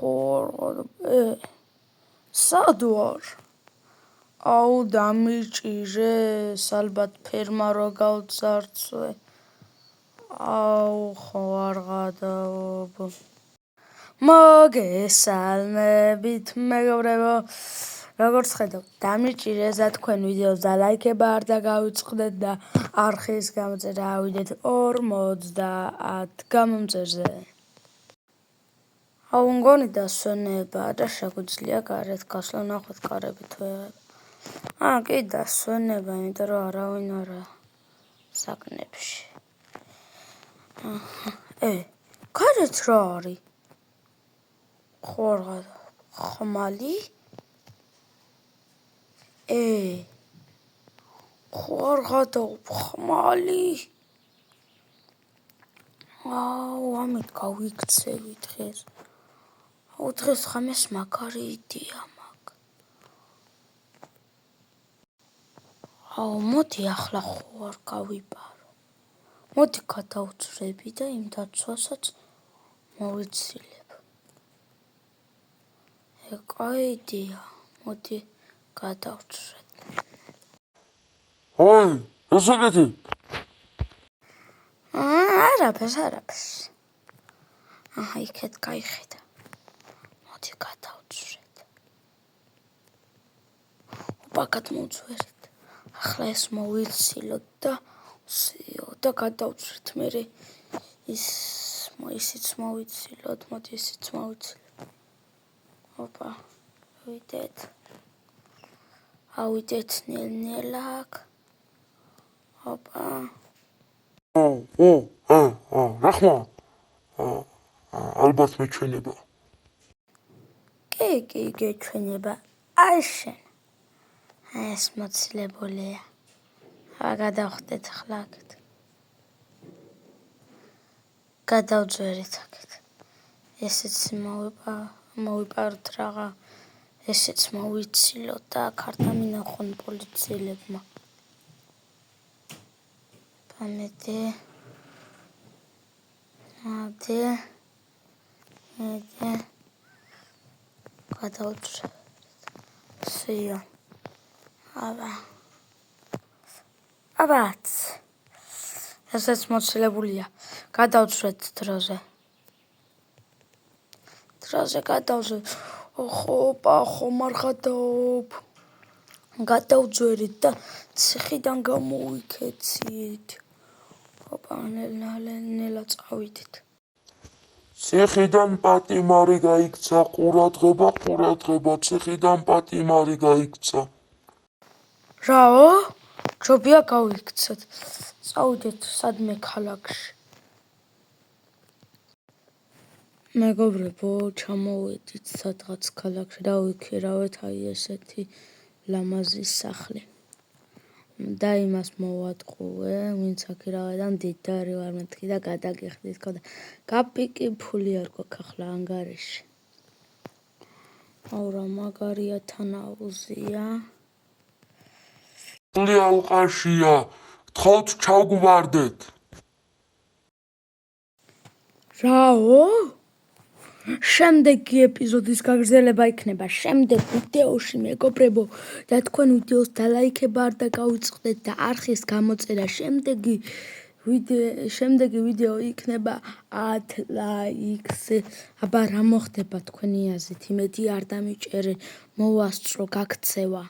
ხო სად ვარ? აუ დამიჭირეს, ალბათ ფერმა რო გავძარცვე. აუ ხო არ გადაობ. მოგესალმებით მეგობრებო. როგორც ხედავთ, დამიჭირეს და თქვენ ვიდეოს და ლაიქება არ დაგავიწყდეთ და არხის გამოწერა ავიდეთ 50 გამომწერზე. აუ მგონი დასვენება და შეგვიძლია გარეთ გასვლა, ნახოთ კარები თუ ეღება. კი დასვენება, იმიტომ რომ არავინ არა საკნებში. გარეთ რა არის? ხო არ გადაობ. ხმალი? ხო არ გადაობ ხმალი? აუ ამით გავიქცევი დღეს. აუ დღეს ხამეს მაგარი იდეა მაქვს. აუ მოდი ახლა ხო არ გავიპარო. მოდი გადავწრები და იმ დაცვასაც მოვიცილებ. კაი იდეა. მოდი გადავწრებ. რასაკეთე? არაფერს. იქეთ გაიხედა. მოდი გადავწრეთ. გადმოვწვერეთ. ახლა ეს მოვიცილოთ და გადავწრეთ. მერე ისიც მოვიცილოთ. მოდი ისიც მოვიცილოთ. ავიდეთ ნელ-ნელა აქ. რახმა? ალბათ მეჩვენება. კი, გეჩვენება. შენ. ეს მოცილებულია. გადავხდეთ ახლა აქეთ. გადავწვერეთ აქეთ. ესეც მოვიპაროთ რაღა. ესეც მოვიცილოთ და აქ არ დამინახონ პოლიციელებმა. გადავწვერეთ. სია. აბაც. ესეც მოცილებულია. გადავწვერეთ დროზე. გადავწვერეთ. ხომ არ გადაობ. გადავწვერეთ და ციხიდან გამოვიქეცით. ნელა წავიდეთ. ციხიდან პატიმარი გაიქცა, ყურადღება, ციხიდან პატიმარი გაიქცა. რაო? ჯობია გავიქცეთ. წავიდეთ სადმე ქალაქში. მეგობრებო, ჩამოვედით სადღაც ქალაქში და ვიქირავეთ ესეთი ლამაზი სახლი. და იმას მოვატყუე, ვინც აქირავა და მდიდარი ვარ მეთქი და გადაგიხდით ხო და გაპიკი ფული არ გვაქვს ახლა ანგარიში. აუ რა მაგარია თანაუზია. ფული ალყაშია. გთხოვთ ჩავგვარდეთ. რაო? შემდეგი ეპიზოდის გაგრძელება იქნება შემდეგ ვიდეოში მეგობრებო და თქვენ ვიდეოს დალაიქება არ დაგავიწყდეთ და არხის გამოწერა შემდეგი ვიდეო იქნება 10 ლაიქზე. აბა რა მოხდება თქვენი აზრით? იმედი არ დამიჭერე მოვასწრო გაქცევა.